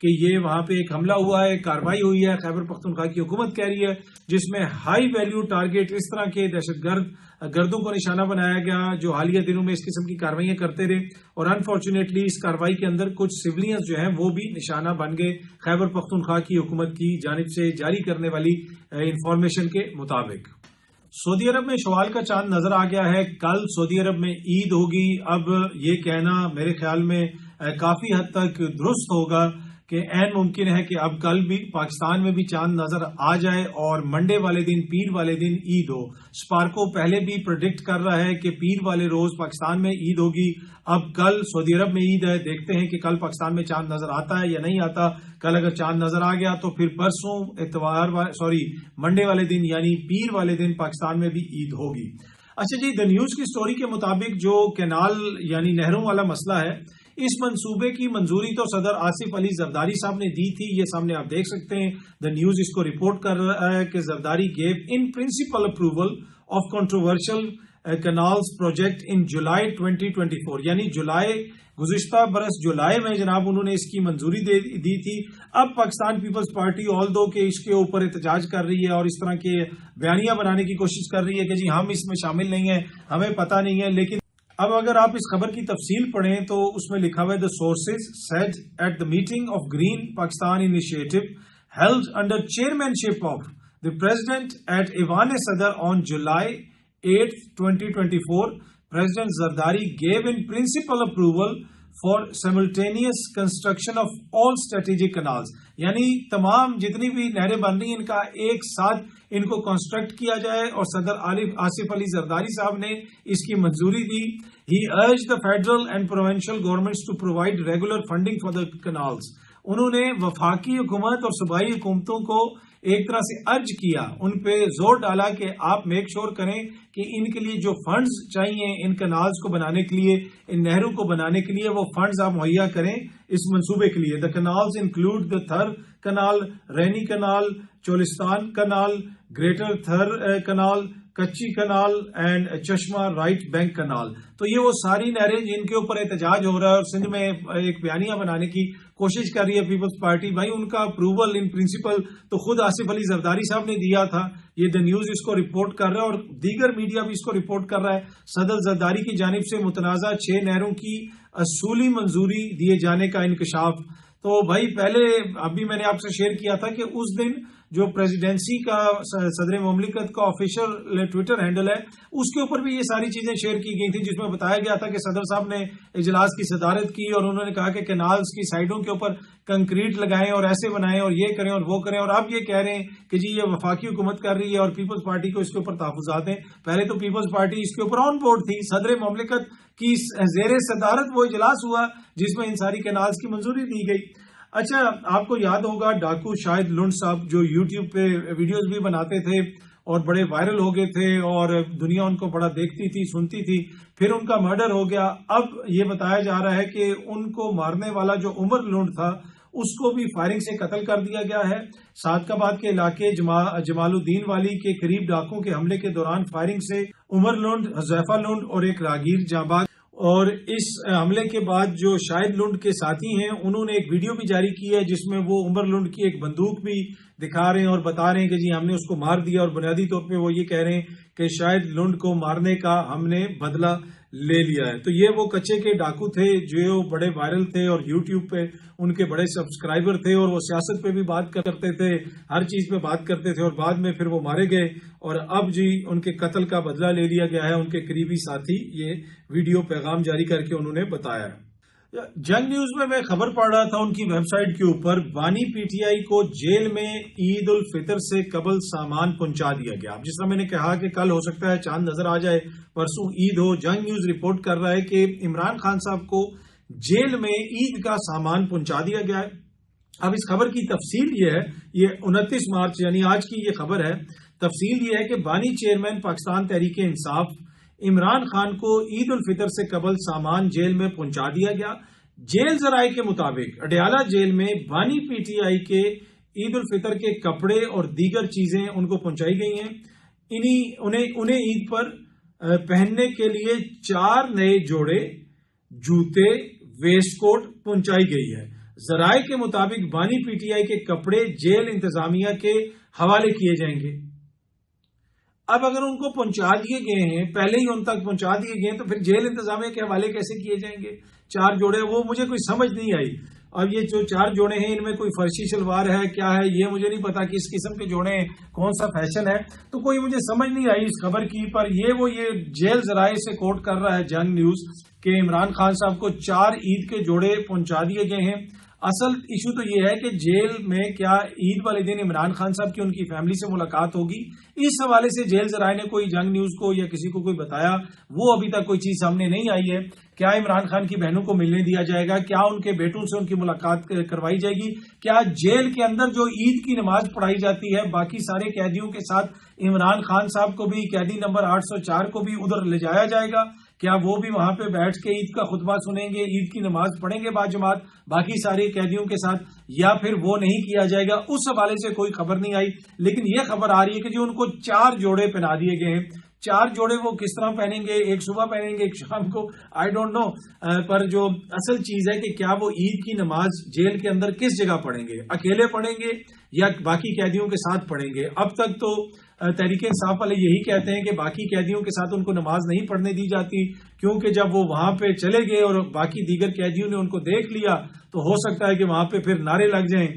کہ یہ وہاں پہ ایک حملہ ہوا ہے, کاروائی ہوئی ہے. خیبر پختونخوا کی حکومت کہہ رہی ہے جس میں ہائی ویلیو ٹارگیٹ اس طرح کے دہشت گردوں کو نشانہ بنایا گیا جو حالیہ دنوں میں اس قسم کی کاروائیاں کرتے رہے, اور انفارچونیٹلی اس کاروائی کے اندر کچھ سویلینز جو ہیں وہ بھی نشانہ بن گئے خیبر پختونخوا کی حکومت کی جانب سے جاری کرنے والی انفارمیشن کے مطابق. سعودی عرب میں شوال کا چاند نظر آ گیا ہے. کل سعودی عرب میں عید ہوگی. اب یہ کہنا میرے خیال میں کافی حد تک درست ہوگا کہ عین ممکن ہے کہ اب کل بھی پاکستان میں بھی چاند نظر آ جائے اور منڈے والے دن, پیر والے دن عید ہو. سپارکو پہلے بھی پریڈکٹ کر رہا ہے کہ پیر والے روز پاکستان میں عید ہوگی. اب کل سعودی عرب میں عید ہے, دیکھتے ہیں کہ کل پاکستان میں چاند نظر آتا ہے یا نہیں آتا. کل اگر چاند نظر آ گیا تو پھر پرسوں منڈے والے دن یعنی پیر والے دن پاکستان میں بھی عید ہوگی. اچھا جی, دا نیوز کی سٹوری کے مطابق جو کینال یعنی نہروں والا مسئلہ ہے, اس منصوبے کی منظوری تو صدر آصف علی زرداری صاحب نے دی تھی. یہ سامنے آپ دیکھ سکتے ہیں. دا نیوز اس کو رپورٹ کر رہا ہے کہ Zardari gave in principle approval of controversial canals project in July 2024, یعنی گزشتہ برس جولائی میں جناب انہوں نے اس کی منظوری دی تھی. اب پاکستان پیپلز پارٹی آلدو کہ اس کے اوپر احتجاج کر رہی ہے اور اس طرح کے بیانیہ بنانے کی کوشش کر رہی ہے کہ جی ہم اس میں شامل نہیں ہیں, ہمیں پتہ نہیں ہے. لیکن اب اگر آپ اس خبر کی تفصیل پڑھیں تو اس میں لکھا ہوا ہے, the sources said at the meeting of green Pakistan initiative held under chairmanship of the president at Aiwan Sadr on July 8, 2024, President Zardari gave in principle approval for simultaneous construction of all strategic canals. یعنی تمام جتنی بھی نہریں بن رہی ہیں ان کا ایک ساتھ ان کو کنسٹرکٹ کیا جائے, اور صدر آصف علی زرداری صاحب نے اس کی منظوری دی. He urged the federal and provincial governments to provide regular funding for the canals. انہوں نے وفاقی حکومت اور صوبائی حکومتوں کو ایک طرح سے ارج کیا, ان پہ زور ڈالا کہ آپ میک شور کریں کہ ان کے لیے جو فنڈز چاہیے ان کنالز کو بنانے کے لیے, ان نہروں کو بنانے کے لیے, وہ فنڈز آپ مہیا کریں اس منصوبے کے لیے. The canals include the Thar canal, Rainee canal, Cholistan canal, greater Thar canal, Kachhi canal and Chashma right bank canal. تو یہ وہ ساری نہریں جن کے اوپر احتجاج ہو رہا ہے اور سندھ میں ایک بیانیہ بنانے کی کوشش کر رہی ہے پیپلز پارٹی. بھائی ان کا اپروول ان پرنسپل تو خود آصف علی زرداری صاحب نے دیا تھا. یہ دا نیوز اس کو رپورٹ کر رہا ہے اور دیگر میڈیا بھی اس کو رپورٹ کر رہا ہے. صدر زرداری کی جانب سے متنازع 6 نہروں کی اصولی منظوری دیے جانے کا انکشاف. تو بھائی پہلے ابھی میں نے آپ سے شیئر کیا تھا کہ اس دن جو پریزیڈنسی کا صدر مملکت کا آفیشیل ٹویٹر ہینڈل ہے اس کے اوپر بھی یہ ساری چیزیں شیئر کی گئی تھیں, جس میں بتایا گیا تھا کہ صدر صاحب نے اجلاس کی صدارت کی اور انہوں نے کہا کہ کینالز کی سائڈوں کے اوپر کنکریٹ لگائیں اور ایسے بنائیں اور یہ کریں اور وہ کریں. اور اب یہ کہہ رہے ہیں کہ جی یہ وفاقی حکومت کر رہی ہے اور پیپلز پارٹی کو اس کے اوپر تحفظات ہیں. پہلے تو پیپلز پارٹی اس کے اوپر آن بورڈ تھی. صدر مملکت کی زیر صدارت وہ اجلاس ہوا جس میں ان ساری کینالز کی منظوری دی گئی. اچھا, آپ کو یاد ہوگا ڈاکو شاہد لنڈ صاحب جو یوٹیوب پہ ویڈیوز بھی بناتے تھے اور بڑے وائرل ہو گئے تھے اور دنیا ان کو بڑا دیکھتی تھی, سنتی تھی. پھر ان کا مرڈر ہو گیا. اب یہ بتایا جا رہا ہے کہ ان کو مارنے والا جو عمر لنڈ تھا اس کو بھی فائرنگ سے قتل کر دیا گیا ہے. صادقآباد کے علاقے جمال الدین والی کے قریب ڈاکوں کے حملے کے دوران فائرنگ سے عمر لنڈ, حذیفہ لنڈ اور ایک راگیر جاں بحق. اور اس حملے کے بعد جو شاہد لنڈ کے ساتھی ہیں انہوں نے ایک ویڈیو بھی جاری کی ہے جس میں وہ عمر لنڈ کی ایک بندوق بھی دکھا رہے ہیں اور بتا رہے ہیں کہ جی ہم نے اس کو مار دیا, اور بنیادی طور پہ وہ یہ کہہ رہے ہیں کہ شاہد لنڈ کو مارنے کا ہم نے بدلہ لے لیا ہے. تو یہ وہ کچے کے ڈاکو تھے جو بڑے وائرل تھے اور یوٹیوب پہ ان کے بڑے سبسکرائبر تھے اور وہ سیاست پہ بھی بات کرتے تھے, ہر چیز پہ بات کرتے تھے, اور بعد میں پھر وہ مارے گئے اور اب جی ان کے قتل کا بدلہ لے لیا گیا ہے. ان کے قریبی ساتھی یہ ویڈیو پیغام جاری کر کے انہوں نے بتایا ہے. جنگ نیوز میں خبر پڑھ رہا تھا ان کی ویب سائٹ کے اوپر بانی پی ٹی آئی کو جیل میں عید الفطر سے قبل سامان پہنچا دیا گیا. جس طرح میں نے کہا کہ کل ہو سکتا ہے چاند نظر آ جائے, پرسوں عید ہو. جنگ نیوز رپورٹ کر رہا ہے کہ عمران خان صاحب کو جیل میں عید کا سامان پہنچا دیا گیا ہے. اب اس خبر کی تفصیل یہ ہے, یہ 29 مارچ یعنی آج کی یہ خبر ہے. تفصیل یہ ہے کہ بانی چیئرمین پاکستان تحریک انصاف عمران خان کو عید الفطر سے قبل سامان جیل میں پہنچا دیا گیا. جیل ذرائع کے مطابق اڈیالہ جیل میں بانی پی ٹی آئی کے عید الفطر کے کپڑے اور دیگر چیزیں ان کو پہنچائی گئی ہیں. انہیں عید پر پہننے کے لیے 4 نئے جوڑے جوتے, ویسٹ کوٹ پہنچائی گئی ہے. ذرائع کے مطابق بانی پی ٹی آئی کے کپڑے جیل انتظامیہ کے حوالے کیے جائیں گے۔ اب اگر ان کو پہنچا دیے گئے ہیں، پہلے ہی ان تک پہنچا دیے گئے ہیں، تو پھر جیل انتظامیہ کے حوالے کیسے کیے جائیں گے؟ 4 جوڑے وہ مجھے کوئی سمجھ نہیں آئی۔ اب یہ جو 4 جوڑے ہیں ان میں کوئی فرشی شلوار ہے کیا ہے یہ مجھے نہیں پتا، کس قسم کے جوڑے ہیں، کون سا فیشن ہے، تو کوئی مجھے سمجھ نہیں آئی اس خبر کی۔ پر یہ جیل ذرائع سے کوٹ کر رہا ہے جنگ نیوز کہ عمران خان صاحب کو 4 عید کے جوڑے پہنچا دیے گئے ہیں۔ اصل ایشو تو یہ ہے کہ جیل میں کیا عید والے دن عمران خان صاحب کی ان کی فیملی سے ملاقات ہوگی؟ اس حوالے سے جیل ذرائع نے کوئی جنگ نیوز کو یا کسی کو کوئی بتایا، وہ ابھی تک کوئی چیز سامنے نہیں آئی ہے۔ کیا عمران خان کی بہنوں کو ملنے دیا جائے گا؟ کیا ان کے بیٹوں سے ان کی ملاقات کروائی جائے گی؟ کیا جیل کے اندر جو عید کی نماز پڑھائی جاتی ہے باقی سارے قیدیوں کے ساتھ عمران خان صاحب کو بھی، قیدی نمبر 804 کو بھی ادھر لے جایا جائے گا؟ کیا وہ بھی وہاں پہ بیٹھ کے عید کا خطبہ سنیں گے، عید کی نماز پڑھیں گے باجماعت باقی سارے قیدیوں کے ساتھ، یا پھر وہ نہیں کیا جائے گا؟ اس حوالے سے کوئی خبر نہیں آئی، لیکن یہ خبر آ رہی ہے کہ جو ان کو 4 جوڑے پہنا دیے گئے ہیں۔ 4 جوڑے وہ کس طرح پہنیں گے؟ ایک صبح پہنیں گے، ایک شام کو، آئی ڈونٹ نو۔ پر جو اصل چیز ہے کہ کیا وہ عید کی نماز جیل کے اندر کس جگہ پڑھیں گے؟ اکیلے پڑھیں گے یا باقی قیدیوں کے ساتھ پڑھیں گے؟ اب تک تو تحریک انصاف والے یہی کہتے ہیں کہ باقی قیدیوں کے ساتھ ان کو نماز نہیں پڑھنے دی جاتی، کیونکہ جب وہ وہاں پہ چلے گئے اور باقی دیگر قیدیوں نے ان کو دیکھ لیا تو ہو سکتا ہے کہ وہاں پہ پھر نعرے لگ جائیں،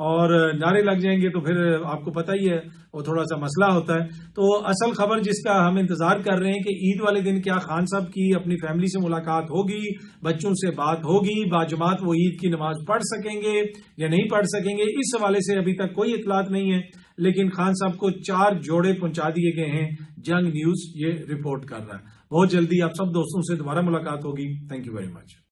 اور نعرے لگ جائیں گے تو پھر آپ کو پتہ ہی ہے وہ تھوڑا سا مسئلہ ہوتا ہے۔ تو اصل خبر جس کا ہم انتظار کر رہے ہیں کہ عید والے دن کیا خان صاحب کی اپنی فیملی سے ملاقات ہوگی، بچوں سے بات ہوگی، باجماعت وہ عید کی نماز پڑھ سکیں گے یا نہیں پڑھ سکیں گے، اس حوالے سے ابھی تک کوئی اطلاعات نہیں ہے۔ لیکن خان صاحب کو 4 جوڑے پہنچا دیے گئے ہیں، جنگ نیوز یہ رپورٹ کر رہا ہے۔ بہت جلدی آپ سب دوستوں سے دوبارہ ملاقات ہوگی۔ Thank you very much.